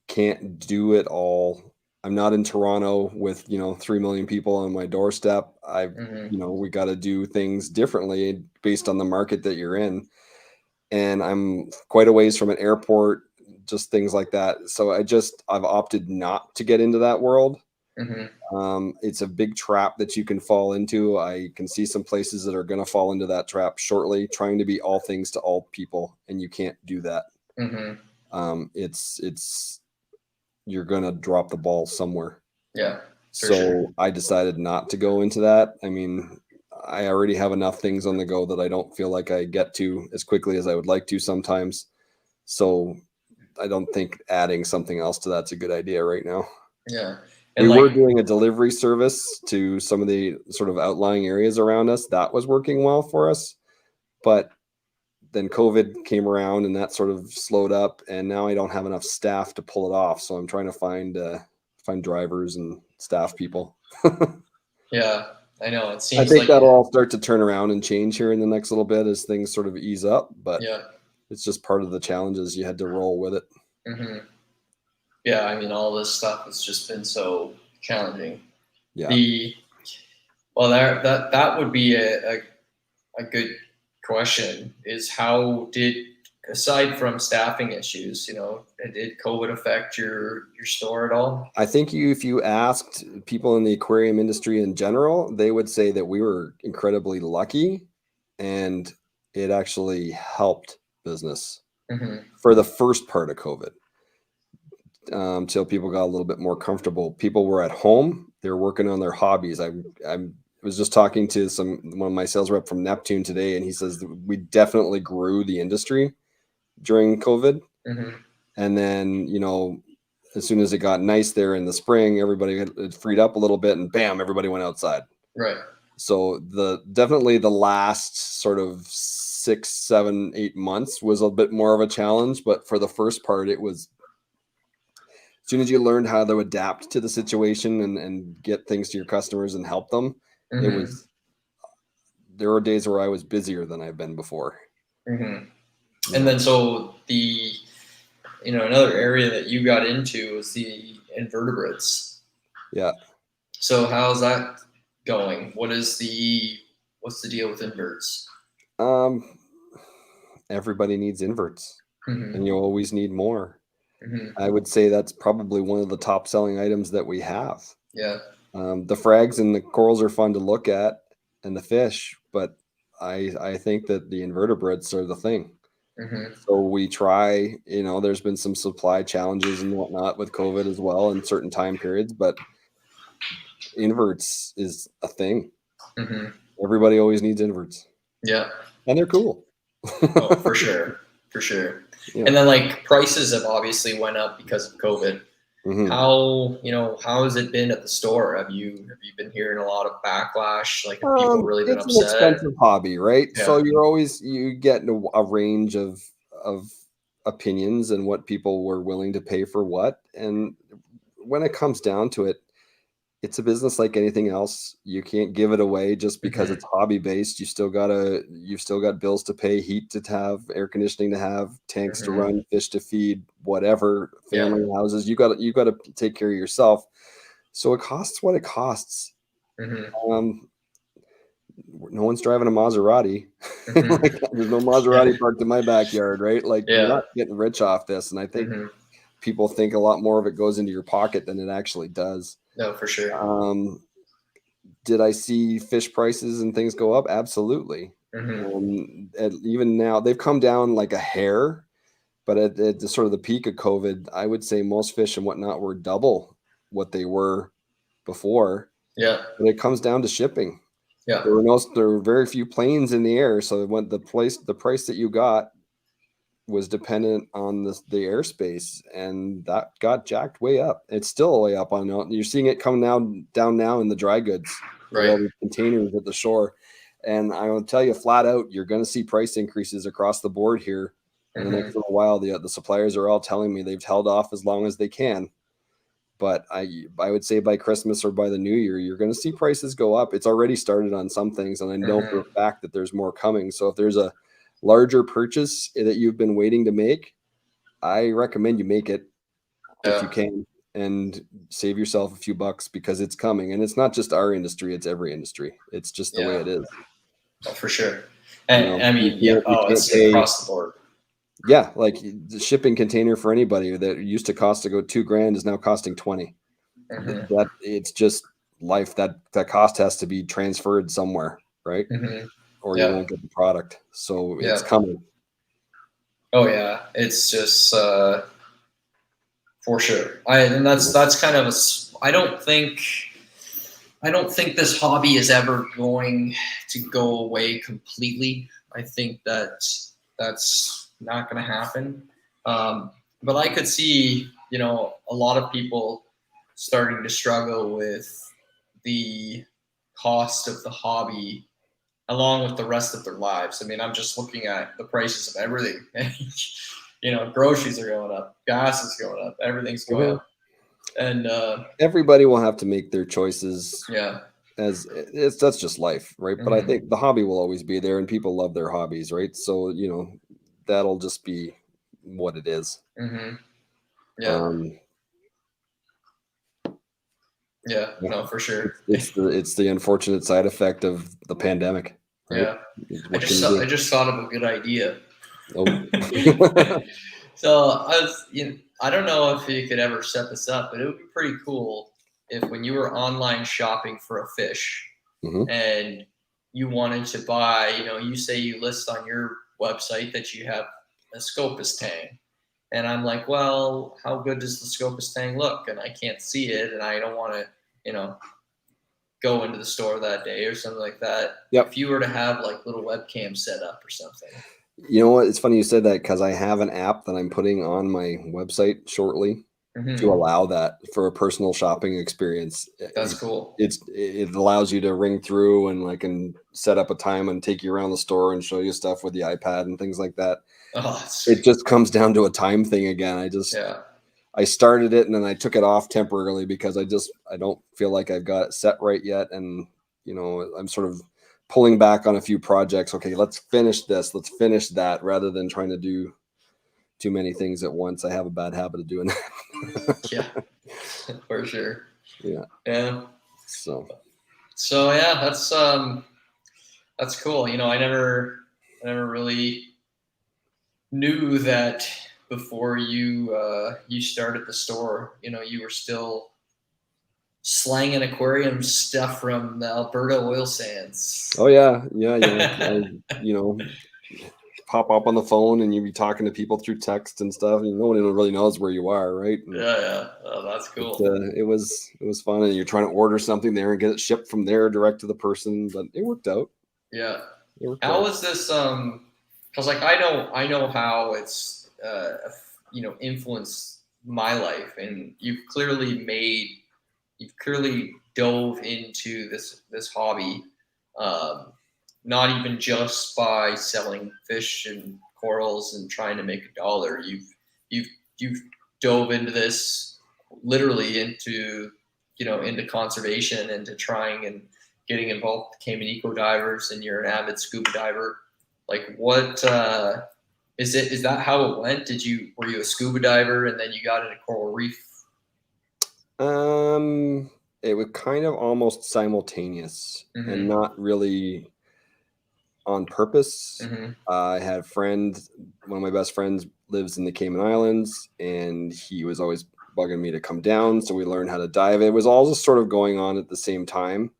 [SPEAKER 1] can't do it all. I'm not in Toronto with 3 million people on my doorstep. We got to do things differently based on the market that you're in, and I'm quite a ways from an airport, just things like that. So I've opted not to get into that world. It's a big trap that you can fall into. I can see some places that are going to fall into that trap shortly, trying to be all things to all people, and you can't do that. It's you're going to drop the ball somewhere.
[SPEAKER 2] Yeah.
[SPEAKER 1] So
[SPEAKER 2] sure.
[SPEAKER 1] I decided not to go into that. I mean, I already have enough things on the go that I don't feel like I get to as quickly as I would like to sometimes. So I don't think adding something else to that's a good idea right now.
[SPEAKER 2] Yeah.
[SPEAKER 1] And we were doing a delivery service to some of the sort of outlying areas around us. That was working well for us. But then COVID came around and that sort of slowed up. And now I don't have enough staff to pull it off. So I'm trying to find drivers and staff people.
[SPEAKER 2] Yeah, I know. It seems
[SPEAKER 1] I think that'll all start to turn around and change here in the next little bit as things sort of ease up. But it's just part of the challenges. You had to roll with it.
[SPEAKER 2] Yeah, I mean, all this stuff has just been so challenging.
[SPEAKER 1] Yeah.
[SPEAKER 2] That would be a good question. Is how did, aside from staffing issues, did COVID affect your store at all?
[SPEAKER 1] I think if you asked people in the aquarium industry in general, they would say that we were incredibly lucky, and it actually helped business for the first part of COVID. Till people got a little bit more comfortable. People were at home. They were working on their hobbies. I was just talking to one of my sales rep from Neptune today, and he says we definitely grew the industry during COVID. And then, as soon as it got nice there in the spring, everybody had freed up a little bit, and bam, everybody went outside.
[SPEAKER 2] Right.
[SPEAKER 1] So definitely the last sort of 6, 7, 8 months was a bit more of a challenge, but for the first part, it was, as soon as you learned how to adapt to the situation and get things to your customers and help them, there were days where I was busier than I've been before.
[SPEAKER 2] And then so another area that you got into was the invertebrates.
[SPEAKER 1] Yeah.
[SPEAKER 2] So how's that going? What's the deal with inverts?
[SPEAKER 1] Everybody needs inverts, and you always need more. I would say that's probably one of the top selling items that we have.
[SPEAKER 2] Yeah.
[SPEAKER 1] The frags and the corals are fun to look at, and the fish, but I think that the invertebrates are the thing. So we try, there's been some supply challenges and whatnot with COVID as well in certain time periods, but inverts is a thing. Everybody always needs inverts.
[SPEAKER 2] Yeah.
[SPEAKER 1] And they're cool.
[SPEAKER 2] Oh, for sure. For sure. Yeah. And then prices have obviously went up because of COVID. How has it been at the store? Have you been hearing a lot of backlash? Have people really been upset?
[SPEAKER 1] It's an expensive hobby, right? Yeah. So you get a range of opinions and what people were willing to pay for what. And when it comes down to it, it's a business like anything else. You can't give it away just because it's hobby based. You've still got bills to pay, heat to have, air conditioning to have, tanks to run, fish to feed, whatever, family houses. You got to take care of yourself. So it costs what it costs. No one's driving a Maserati. There's no Maserati parked in my backyard, right? You're not getting rich off this. And I think people think a lot more of it goes into your pocket than it actually does.
[SPEAKER 2] No, for sure.
[SPEAKER 1] Did I see fish prices and things go up? Absolutely. And even now they've come down like a hair, but at the sort of the peak of COVID, I would say most fish and whatnot were double what they were before.
[SPEAKER 2] Yeah.
[SPEAKER 1] But it comes down to shipping.
[SPEAKER 2] Yeah.
[SPEAKER 1] There were very few planes in the air. So when the price that you got was dependent on the airspace, and that got jacked way up. It's still way up you're seeing it come down now in the dry goods,
[SPEAKER 2] right?
[SPEAKER 1] All the containers at the shore. And I will tell you flat out, you're going to see price increases across the board here in the next little while. The suppliers are all telling me they've held off as long as they can, but I would say by Christmas or by the new year, you're going to see prices go up. It's already started on some things, and I know for a fact that there's more coming. So if there's a larger purchase that you've been waiting to make, I recommend you make it if you can and save yourself a few bucks, because it's coming. And it's not just our industry, it's every industry. It's just the way it is.
[SPEAKER 2] Oh, for sure. And I mean, it's
[SPEAKER 1] pay,
[SPEAKER 2] across the board.
[SPEAKER 1] Yeah, like the shipping container for anybody that used to cost to go $2,000 is now costing 20. That it's just life. That cost has to be transferred somewhere, right? Or you won't get the product. So it's coming.
[SPEAKER 2] Oh yeah, it's just for sure. That's kind of I don't think this hobby is ever going to go away completely. I think that's not going to happen. But I could see, a lot of people starting to struggle with the cost of the hobby along with the rest of their lives. I mean, I'm just looking at the prices of everything. Groceries are going up, gas is going up, everything's going up. And
[SPEAKER 1] everybody will have to make their choices.
[SPEAKER 2] Yeah.
[SPEAKER 1] That's just life, right? But I think the hobby will always be there, and people love their hobbies, right? So, that'll just be what it is.
[SPEAKER 2] Yeah. No, for sure.
[SPEAKER 1] It's the unfortunate side effect of the pandemic, right?
[SPEAKER 2] Yeah. I just thought of a good idea.
[SPEAKER 1] Oh.
[SPEAKER 2] So I don't know if you could ever set this up, but it would be pretty cool if when you were online shopping for a fish and you wanted to buy, you say you list on your website that you have a Scopus tang. And I'm like, well, how good does the Scopus tang look? And I can't see it, and I don't want to, go into the store that day or something like that.
[SPEAKER 1] Yep.
[SPEAKER 2] If you were to have like little webcam set up or something.
[SPEAKER 1] You know what? It's funny you said that, because I have an app that I'm putting on my website shortly to allow that for a personal shopping experience.
[SPEAKER 2] That's cool.
[SPEAKER 1] It allows you to ring through and set up a time and take you around the store and show you stuff with the iPad and things like that. It just comes down to a time thing again. I started it and then I took it off temporarily because I don't feel like I've got it set right yet. And, I'm sort of pulling back on a few projects. Okay, let's finish this. Let's finish that, rather than trying to do too many things at once. I have a bad habit of doing that.
[SPEAKER 2] Yeah, for sure.
[SPEAKER 1] Yeah.
[SPEAKER 2] Yeah.
[SPEAKER 1] So
[SPEAKER 2] yeah, that's cool. I never really knew that before you started the store. You were still slanging aquarium stuff from the Alberta oil sands.
[SPEAKER 1] Oh yeah. Pop up on the phone and you be talking to people through text and stuff, and no one really knows where you are, right? And
[SPEAKER 2] Oh, that's cool.
[SPEAKER 1] It was fun, and you're trying to order something there and get it shipped from there direct to the person, but it worked out.
[SPEAKER 2] Yeah. How was this? Because I know how it's influenced my life, and you've clearly dove into this hobby, not even just by selling fish and corals and trying to make $1. You've dove into this literally into conservation, into trying and getting involved with Cayman eco divers, and you're an avid scuba diver. Like, what is that how it went? Were you a scuba diver and then you got into coral reef?
[SPEAKER 1] It was kind of almost simultaneous and not really on purpose. I had a friend, one of my best friends lives in the Cayman Islands, and he was always bugging me to come down. So we learned how to dive. It was all just sort of going on at the same time.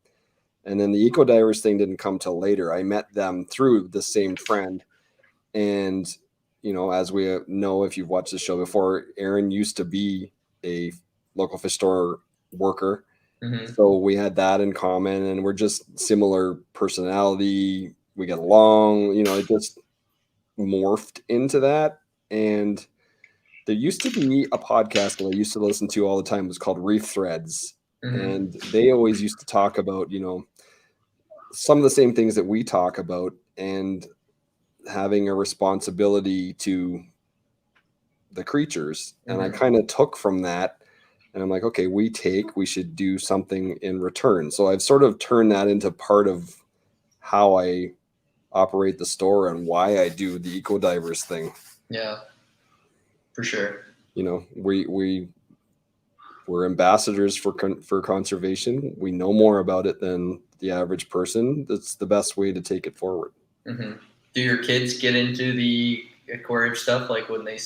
[SPEAKER 1] And then the eco divers thing didn't come till later. I met them through the same friend. And, as we know, if you've watched the show before, Aaron used to be a local fish store worker. So we had that in common, and we're just similar personality. We get along, it just morphed into that. And there used to be a podcast that I used to listen to all the time. It was called Reef Threads. And they always used to talk about, some of the same things that we talk about, and having a responsibility to the creatures. And I kind of took from that And I'm like, okay, we should do something in return. So I've sort of turned that into part of how I operate the store and why I do the Eco Divers thing.
[SPEAKER 2] Yeah, for sure.
[SPEAKER 1] You know, we're ambassadors for conservation. We know more about it than the average person. That's the best way to take it forward.
[SPEAKER 2] Mm-hmm. Do your kids get into the aquarium stuff, like when they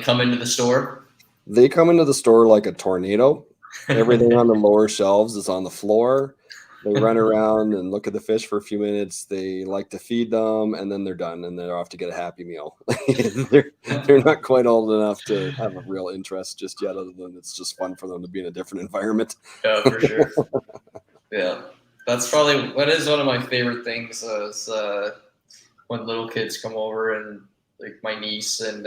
[SPEAKER 2] come into the store?
[SPEAKER 1] They come into the store like a tornado. Everything on the lower shelves is on the floor. They run around and look at the fish for a few minutes. They like to feed them, and then they're done, and they're off to get a Happy Meal. they're not quite old enough to have a real interest just yet, other than it's just fun for them to be in a different environment.
[SPEAKER 2] Yeah, for sure. Yeah, that's probably what is one of my favorite things is when little kids come over and like my niece and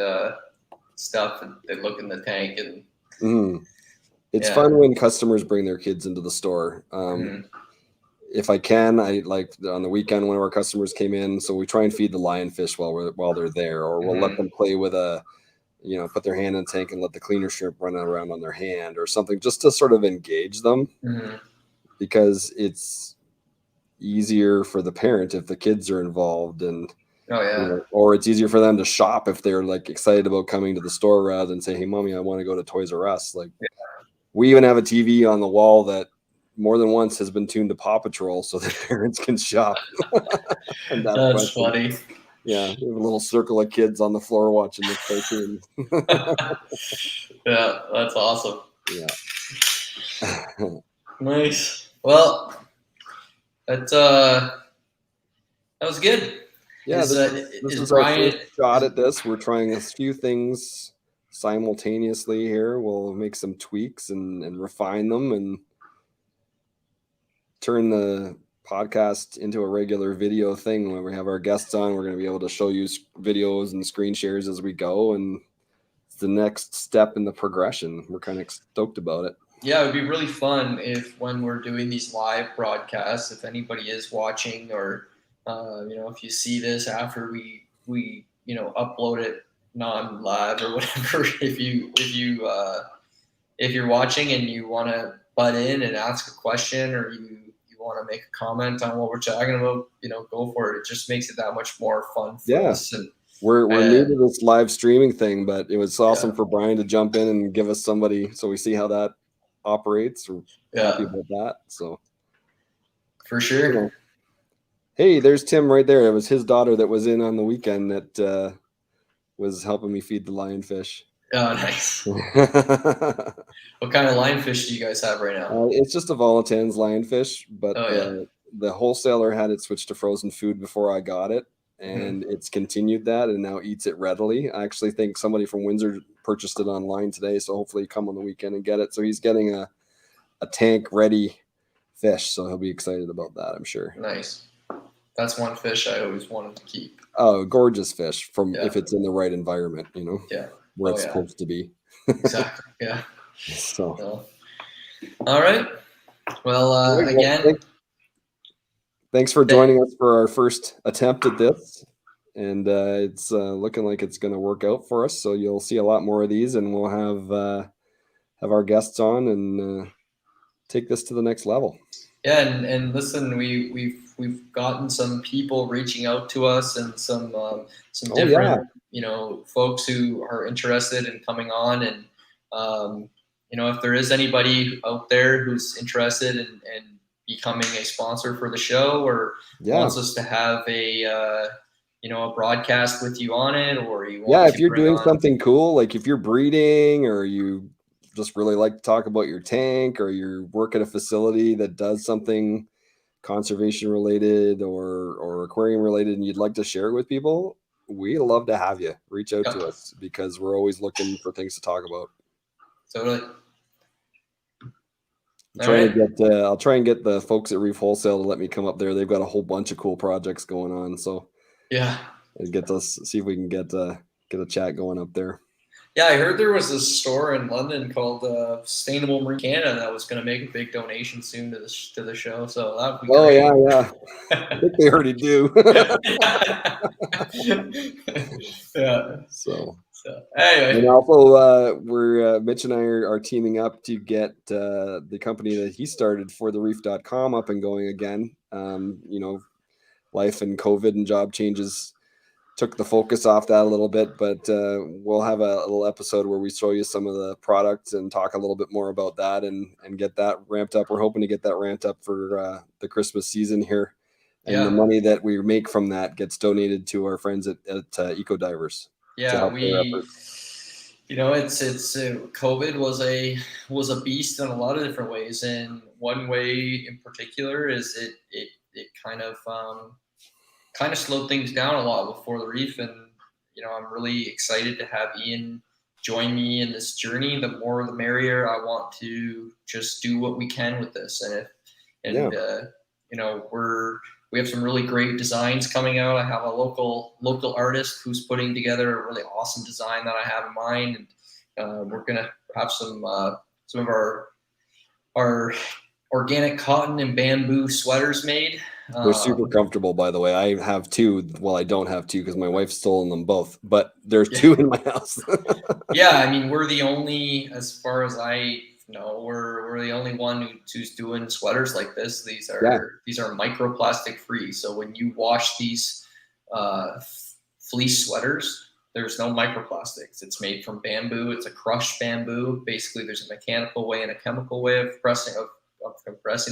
[SPEAKER 2] stuff, and they look in the tank and.
[SPEAKER 1] It's fun when customers bring their kids into the store. If I can, I like on the weekend, one of our customers came in, so we try and feed the lionfish while they're there, or we'll let them play with put their hand in the tank and let the cleaner shrimp run around on their hand or something, just to sort of engage them, because it's easier for the parent if the kids are involved, and or it's easier for them to shop if they're like excited about coming to the store rather than say, hey mommy, I want to go to Toys R Us. Like we even have a TV on the wall that more than once has been tuned to Paw Patrol so that parents can shop. And
[SPEAKER 2] that's funny.
[SPEAKER 1] Yeah, we have a little circle of kids on the floor watching this cartoon.
[SPEAKER 2] Yeah, that's awesome.
[SPEAKER 1] Yeah.
[SPEAKER 2] Nice. Well, that was good.
[SPEAKER 1] Yeah, this is our first shot at this. We're trying a few things simultaneously here. We'll make some tweaks and refine them and turn the podcast into a regular video thing. When we have our guests on, we're going to be able to show you videos and screen shares as we go, and it's the next step in the progression. We're kind of stoked about it.
[SPEAKER 2] Yeah, it would be really fun if when we're doing these live broadcasts, if anybody is watching, or if you see this after we upload it non-live or whatever, if you're watching and you want to butt in and ask a question, or you want to make a comment on what we're talking about, go for it. It just makes it that much more fun for us. And
[SPEAKER 1] we're new to this live streaming thing, but it was awesome for Brian to jump in and give us somebody so we see how that operates. We're happy about that. So
[SPEAKER 2] for sure.
[SPEAKER 1] Hey, there's Tim right there. It was his daughter that was in on the weekend that was helping me feed the lionfish.
[SPEAKER 2] Oh, nice. What kind of lionfish do you guys have right now?
[SPEAKER 1] It's just a Volatine's lionfish, but the wholesaler had it switched to frozen food before I got it, and it's continued that and now eats it readily. I actually think somebody from Windsor purchased it online today, so hopefully come on the weekend and get it. So he's getting a tank ready fish, so he'll be excited about that, I'm sure.
[SPEAKER 2] Nice. That's one fish I always wanted to keep.
[SPEAKER 1] Oh, gorgeous fish if it's in the right environment, where it's supposed to be.
[SPEAKER 2] Exactly. Yeah.
[SPEAKER 1] So.
[SPEAKER 2] All right. Well, again,
[SPEAKER 1] thanks for joining us for our first attempt at this, and it's looking like it's going to work out for us. So you'll see a lot more of these, and we'll have our guests on and take this to the next level.
[SPEAKER 2] Yeah, and listen, we've gotten some people reaching out to us, and some different folks who are interested in coming on, and if there is anybody out there who's interested in becoming a sponsor for the show, or wants us to have a broadcast with you on it, or you want
[SPEAKER 1] if you're doing something cool, like if you're breeding, or you just really like to talk about your tank, or you work at a facility that does something conservation related or aquarium related, and you'd like to share it with people, we love to have you reach out to us, because we're always looking for things to talk about.
[SPEAKER 2] Totally.
[SPEAKER 1] I'll try and get the folks at Reef Wholesale to let me come up there. They've got a whole bunch of cool projects going on, so get us see if we can get a chat going up there.
[SPEAKER 2] Yeah, I heard there was a store in London called Sustainable Marine Canada that was going to make a big donation soon to the show. So that would be great.
[SPEAKER 1] Yeah. I think they already do.
[SPEAKER 2] Yeah.
[SPEAKER 1] So
[SPEAKER 2] So anyway,
[SPEAKER 1] and also we're Mitch and I are teaming up to get the company that he started for the reef.com up and going again. Life and COVID and job changes took the focus off that a little bit, but we'll have a little episode where we show you some of the products and talk a little bit more about that and get that ramped up. We're hoping to get that ramped up for the Christmas season here. And the money that we make from that gets donated to our friends at Eco Divers.
[SPEAKER 2] Yeah, it's COVID was a beast in a lot of different ways, and one way in particular is it kind of slowed things down a lot before the reef, and I'm really excited to have Ian join me in this journey. The more the merrier. I want to just do what we can with this, we have some really great designs coming out. I have a local artist who's putting together a really awesome design that I have in mind, and we're gonna have some of our organic cotton and bamboo sweaters made.
[SPEAKER 1] They're super comfortable, by the way. I have two. Well, I don't have two because my wife's stolen them both, but there's two in my house.
[SPEAKER 2] Yeah, I mean, we're the only, as far as I know, we're the only one who's doing sweaters like this. These are microplastic free. So when you wash these fleece sweaters, there's no microplastics. It's made from bamboo. It's a crushed bamboo. Basically, there's a mechanical way and a chemical way of compressing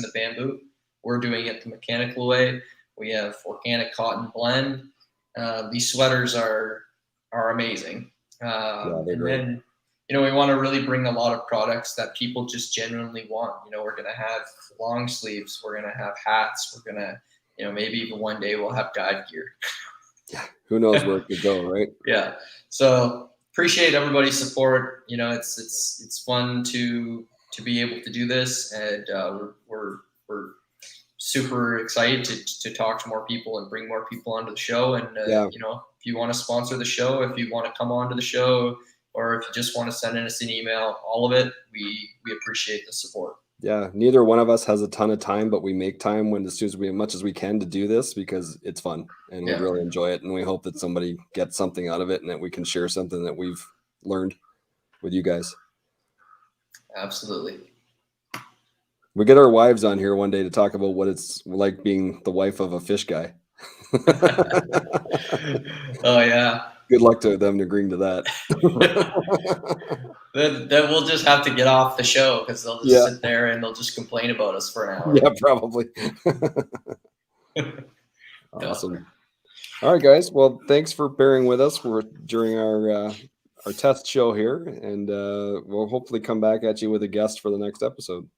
[SPEAKER 2] the bamboo. We're doing it the mechanical way. We have organic cotton blend. These sweaters are amazing.
[SPEAKER 1] They're great.
[SPEAKER 2] Then, we want to really bring a lot of products that people just genuinely want. We're going to have long sleeves. We're going to have hats. We're going to, maybe even one day we'll have dive gear.
[SPEAKER 1] Yeah. Who knows where it could go, right?
[SPEAKER 2] Yeah. So appreciate everybody's support. It's fun to be able to do this, and we're super excited to talk to more people and bring more people onto the show. And if you want to sponsor the show, if you want to come onto the show, or if you just want to send us an email, all of it, we appreciate the support.
[SPEAKER 1] Yeah, neither one of us has a ton of time, but we make time as much as we can to do this because it's fun and we really enjoy it, and we hope that somebody gets something out of it and that we can share something that we've learned with you guys.
[SPEAKER 2] Absolutely.
[SPEAKER 1] We get our wives on here one day to talk about what it's like being the wife of a fish guy.
[SPEAKER 2] Oh yeah.
[SPEAKER 1] Good luck to them agreeing to that.
[SPEAKER 2] Then we'll just have to get off the show because they'll just sit there and they'll just complain about us for an hour.
[SPEAKER 1] Yeah, probably. Awesome. All right, guys. Well, thanks for bearing with us. We're during our test show here, and we'll hopefully come back at you with a guest for the next episode.